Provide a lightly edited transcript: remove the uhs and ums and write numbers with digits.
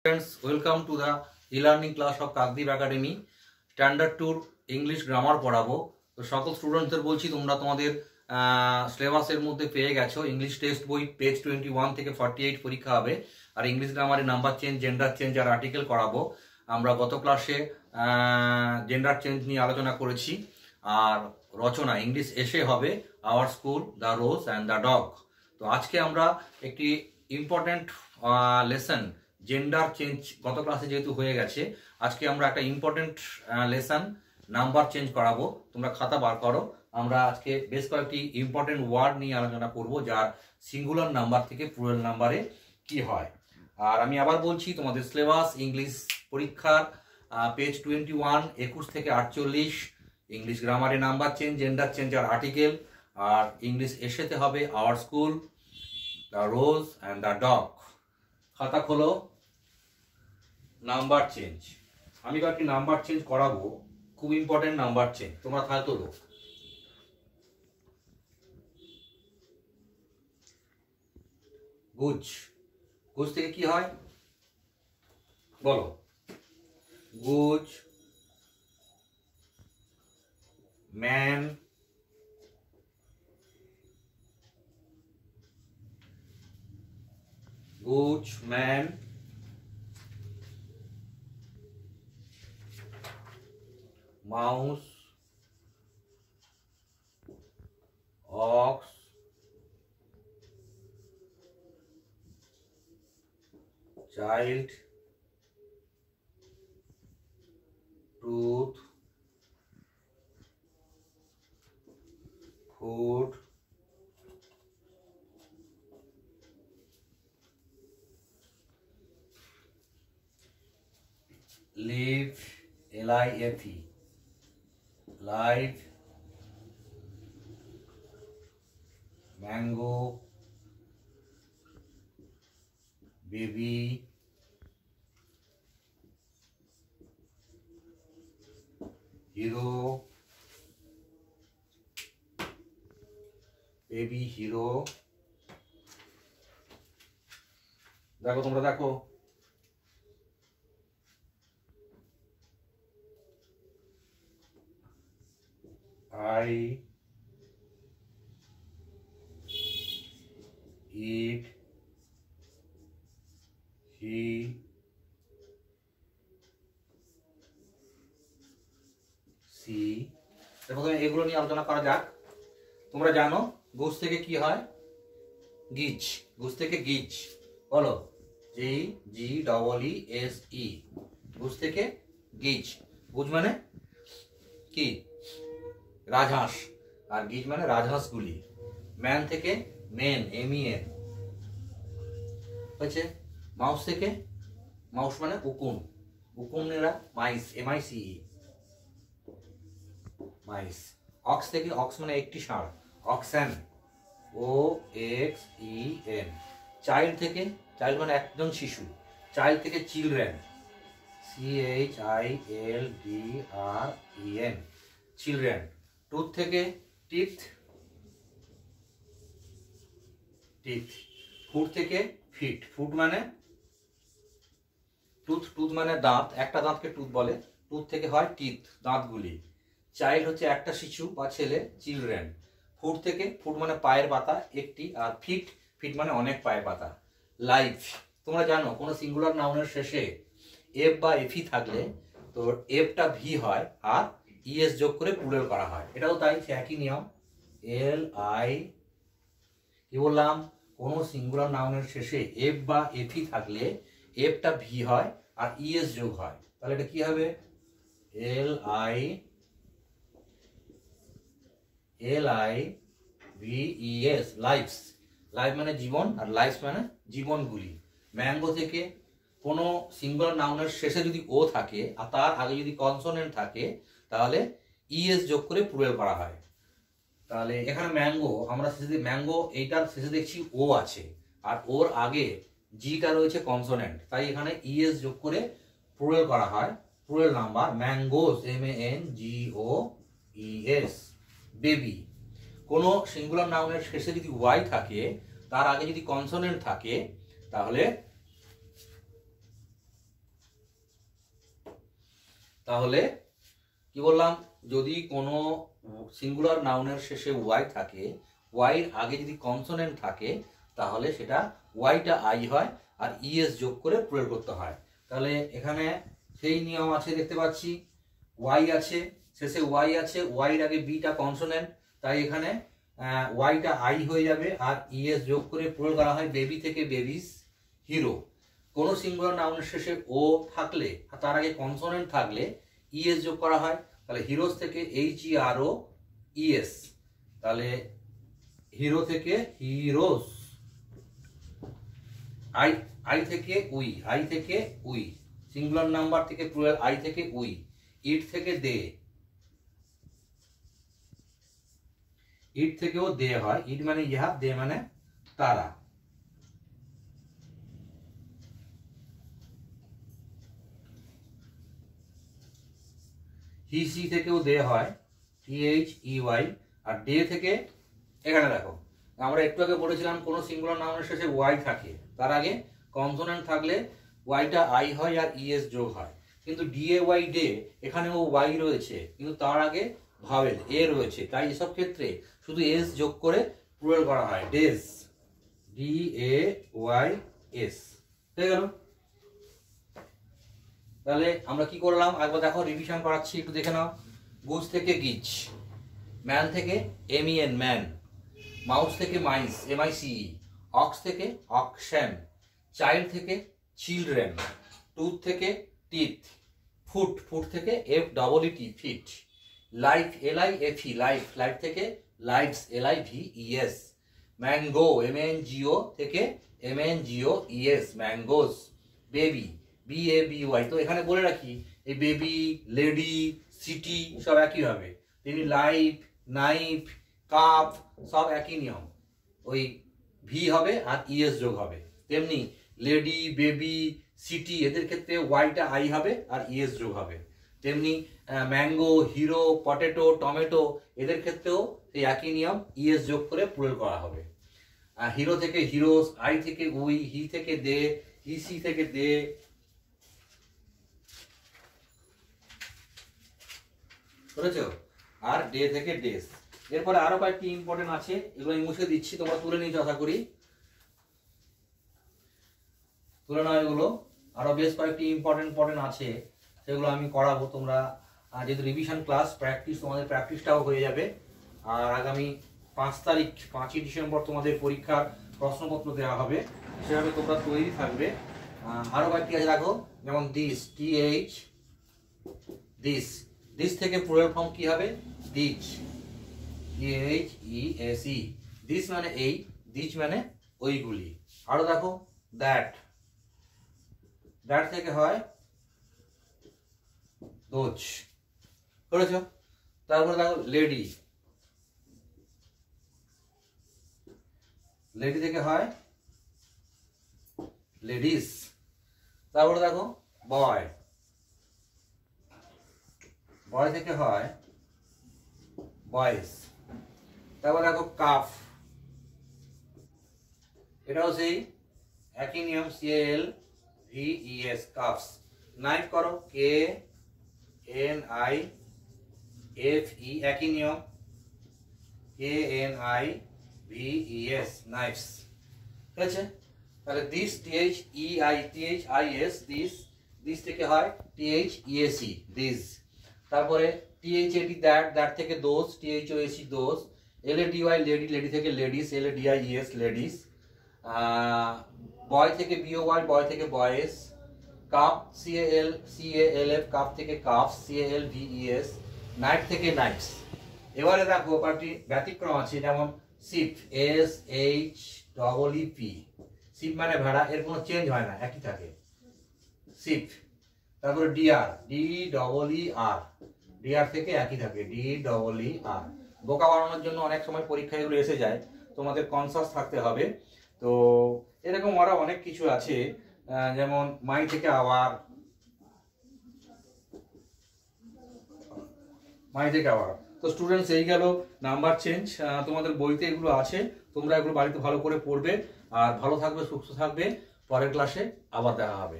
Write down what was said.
Friends, welcome to the e-learning class of Kakdeep Academy. Standard 2 English grammar পড়াবো। তো সকল স্টুডেন্টদের বলছি তোমরা তোমাদের সিলেবাসের মধ্যে পেয়ে গেছো। ইংলিশ টেক্সট বই পেজ 21 থেকে 48 পরীক্ষা হবে। আর ইংলিশ গ্রামারে নাম্বার চেঞ্জ, জেন্ডার চেঞ্জ আর আর্টিকেল করাবো। আমরা গত ক্লাসে জেন্ডার চেঞ্জ নিয়ে আলোচনা করেছি। আর রচনা ইংলিশ এসে হবে our school, the rose and the dog. তো আজকে আমরা একটি ইম্পর্টেন্ট লেসন জেন্ডার চেঞ্জ গত ক্লাসে যেহেতু হয়ে গেছে, আজকে আমরা একটা ইম্পর্টেন্ট লেসন নাম্বার চেঞ্জ করাবো। তোমরা খাতা বার করো। আমরা আজকে বেশ কয়েকটি ইম্পর্টেন্ট ওয়ার্ড নিয়ে আলোচনা করব, যার সিঙ্গুলার নাম্বার থেকে প্লুরাল নাম্বারে কি হয়। আর আমি আবার বলছি, তোমাদের সিলেবাস ইংলিশ পরীক্ষার পেজ 21 21 থেকে 48, ইংলিশ গ্রামারে নাম্বার চেঞ্জ, জেন্ডার চেঞ্জ আর আর্টিকেল। আর ইংলিশ এসেতে হবে our school, the rose and the dog. খাতা খোলো। নাম্বার চেঞ্জ, আমি কয়েকটি নাম্বার চেঞ্জ করাবো, খুব ইম্পর্টেন্ট নাম্বার চেঞ্জ। তোমরা খাতা তোলো। গুজ, গুজ থেকে কি হয় বলো? Goose, man, goose man, mouse, ox, child, tooth, food, live, LIFE, life, mango, baby, hero, baby hero। দেখো, তোমরা দেখো। I eat, he, she। প্রথমে এগুলো নিয়ে আলোচনা করা যাক। তোমরা জানো গুজ থেকে কি হয়? গিজ। গুজ থেকে গিজ বলো, GGEE। গুজ থেকে গিজ। গুজ মানে কি? রাজহাঁস। আর গিজ মানে রাজহাঁসগুলি। ম্যান থেকে মেন, MEN হয়েছে। মাউস থেকে, মাউস মানে উকুন, উকুনেরা মাইস, MICE মাইস। অক্স থেকে, অক্স মানে একটি ষাঁড়, অক্সেন, OXEN। চাইল্ড থেকে, চাইল্ড মানে একজন শিশু, চাইল্ড থেকে চিলড্রেন, CHILDREN, চিলড্রেন। টুথ থেকে টিথ, টিথ। ফুট থেকে ফিট, ফুট মানে টুথ, টুথ মানে দাঁত, একটা দাঁতকে টুথ বলে। টুথ থেকে হয় টিথ, দাঁতগুলি। চাইল্ড হচ্ছে একটা শিশু বা ছেলে, চিলড্রেন। ফুট থেকে, ফুট মানে পায়ের পাতা একটি, আর ফিট, ফিট মানে অনেক পায়ের পাতা। লাইফ, তোমরা জানো কোনো সিঙ্গুলার নাউনের শেষে এফ বা এফি থাকলে তো এফটা ভি হয় আর ES যোগ করে প্লুরাল করা হয়। এটাও তাই, সে একই নিয়ম। LI, কি বললাম? কোনো সিঙ্গুলার নাউনের শেষে এফ বা এফি থাকলে এফটা ভি হয় আর ES যোগ হয়। তাহলে এটা কি হবে? LIVES, lives. লাইফ মানে জীবন আর লাইফস মানে জীবনগুলি। ম্যাঙ্গো থেকে কোনো সিঙ্গুলার নাউনের শেষে যদি ও থাকে আর তার আগে যদি কনসোনেন্ট থাকে তাহলে ES যোগ করে প্লুরাল করা হয়। তাহলে এখানে ম্যাঙ্গো, আমরা শেষে ম্যাঙ্গো এইটার শেষে দেখছি ও আছে আর ওর আগে জিটা রয়েছে কনসোনেন্ট, তাই এখানে ES যোগ করে প্লুরাল করা হয়। Plural number mangoes, MANGOES। Baby, কোনো সিঙ্গুলার নাউনের শেষে যদি ওয়াই থাকে তার আগে যদি কনসোনেন্ট থাকে তাহলে তাহলে কি বললাম, যদি কোনো সিঙ্গুলার নাউনের শেষে ওয়াই থাকে, ওয়াইয়ের আগে যদি কনসোনেন্ট থাকে, তাহলে সেটা ওয়াইটা আই হয় আর ইএস যোগ করে প্রয়োগ করতে হয়। তাহলে এখানে সেই নিয়ম আছে, দেখতে পাচ্ছি ওয়াই আছে, শেষে ওয়াই আছে, ওয়াইয়ের আগে বিটা কনসোনেন্ট, তাই এখানে ওয়াইটা আই হয়ে যাবে আর ইএস যোগ করে প্রয়োগ করা হয় বেবি থেকে বেবিস, হিরো। কোনো সিঙ্গুলার নাউনের শেষে ও থাকলে আর তার আগে কনসোনেন্ট থাকলে ইএস যোগ করা হয়, তাহলে হিরোস থেকে HERO ES, তাহলে হিরো থেকে হিরোস, আই আই থেকে উই, আই থেকে উই, সিঙ্গুলার নাম্বার থেকে প্লুরাল আই থেকে উই, ইট থেকে দে, ইট থেকেও দে হয়, ইট মানে ইহা, দে মানে তারা। হি সি থেকেও দে হয়, THEY, আর ডে থেকে, এখানে দেখো আমরা একটু আগে বলেছিলাম কোনো সিঙ্গুলার নাউনের শেষে ওয়াই থাকে, তার আগে কনসোনেন্ট থাকলে ওয়াইটা আই হয় আর ইএস যোগ হয়, কিন্তু DAY ডে এখানেও ওয়াই রয়েছে কিন্তু তার আগে ভাওয়েল এ রয়েছে, তাই এসব ক্ষেত্রে শুধু এস যোগ করে প্রয়োগ করা হয়, ডেজ, DAYS, হয়ে গেল। তাহলে আমরা কি করলাম একবার দেখো, রিভিশন করাচ্ছি, একটু দেখে নাও। গুজ থেকে গিজ, ম্যান থেকে MEN ম্যান, মাউস থেকে মাইস MICE, অক্স থেকে অকশন, চাইল্ড থেকে চিলড্রেন, টুথ থেকে টিথ, ফুট, ফুট থেকে FEET, feet, life LIFE life, life থেকে লাইভস LIVES, ম্যাঙ্গো MANGO থেকে MANGOES ম্যাঙ্গোস, বেবি BABY। তো এখানে বলে রাখি এই বেবি, লেডি, সিটি সব একই হবে, তেমনি লাইফ, নাইফ, কাপ সব একই নিয়ম, ওই ভি হবে আর ইএস যোগ হবে। তেমনি লেডি, বেবি, সিটি এদের ক্ষেত্রে ওয়াইটা আই হবে আর ইএস যোগ হবে। তেমনি ম্যাঙ্গো, হিরো, পটেটো, টমেটো এদের ক্ষেত্রেও সেই একই নিয়ম, ইএস যোগ করে প্রয়োগ করা হবে। হিরো থেকে হিরোস, আই থেকে উই, হি থেকে দে, হিসি থেকে দে, বুঝেছো, আর ডে থেকে ডেস। এরপরে আরো কয়েকটি ইম্পর্টেন্ট আছে, এগুলো আমি মুছে দিচ্ছি, তোমরা তুলে নিচ্ছ আশা করি, তুলে নাও এগুলো। আরো বেশ কয়েকটি ইম্পর্টেন্ট আছে, সেগুলো আমি করাবো। তোমরা যেহেতু রিভিশন ক্লাস, প্র্যাকটিস, তোমাদের প্র্যাকটিসটাও হয়ে যাবে। আর আগামী 5 তারিখ 5ই ডিসেম্বর তোমাদের পরীক্ষার প্রশ্নপত্র দেওয়া হবে, সেভাবে তোমরা তৈরি থাকবে। আরো কয়েকটি আছে দেখো, যেমন দিস, TH, দিস, দিস থেকে প্লুরাল ফর্ম কি হবে, দিজ, THESE, দিস মানে এই, দিজ মানে ওইগুলি। আরো দেখো দ্যাট, দ্যাট থেকে হয় দোজ, করেছ। তারপরে দেখো লেডি, লেডি থেকে হয় লেডিস। তারপরে দেখো বয়, বয় থেকে হয় বয়েস। তারপর দেখো কাফ, এটাও সেই একই নিয়ম, CALVES, কাফস। নাইফ করো, KNIFE, একই নিয়ম, KNIVES, নাইফস, ঠিক আছে। তাহলে দিস, THEIS, দিস, দিস থেকে হয় THEAC, দিস। তারপরে THAT, দ্যাট, দ্যাট থেকে those, THOAC, those. LADY, lady, lady থেকে লেডিস, LADIES, লেডিস। বয় থেকে BOY, বয় থেকে বয়েস। কাপ, CALF, কাপ থেকে কাপস, CALVES। নাইফ থেকে নাইফস। এবারে দেখো কয়েকটি ব্যতিক্রম আছে, যেমন শিপ, SHEEP, শিপ মানে ভেড়া, এর কোনো চেঞ্জ হয় না, একই থাকে, শিপ। তারপরে ডিয়ার, DEER, ডিয়ার থেকে একই থাকে, DEER। বোকা বানানোর জন্য অনেক সময় পরীক্ষায় এগুলো এসে যায়, তোমাদের কনসাস থাকতে হবে। তো এরকম আরো অনেক কিছু আছে, যেমন মাই থেকে আওয়ার, মাই থেকে আওয়ার। তো স্টুডেন্টস, এই গেল নাম্বার চেঞ্জ, তোমাদের বইতে এগুলো আছে, তোমরা এগুলো বাড়িতে ভালো করে পড়বে। আর ভালো থাকবে, সুস্থ থাকবে, পরের ক্লাসে আবার দেখা হবে।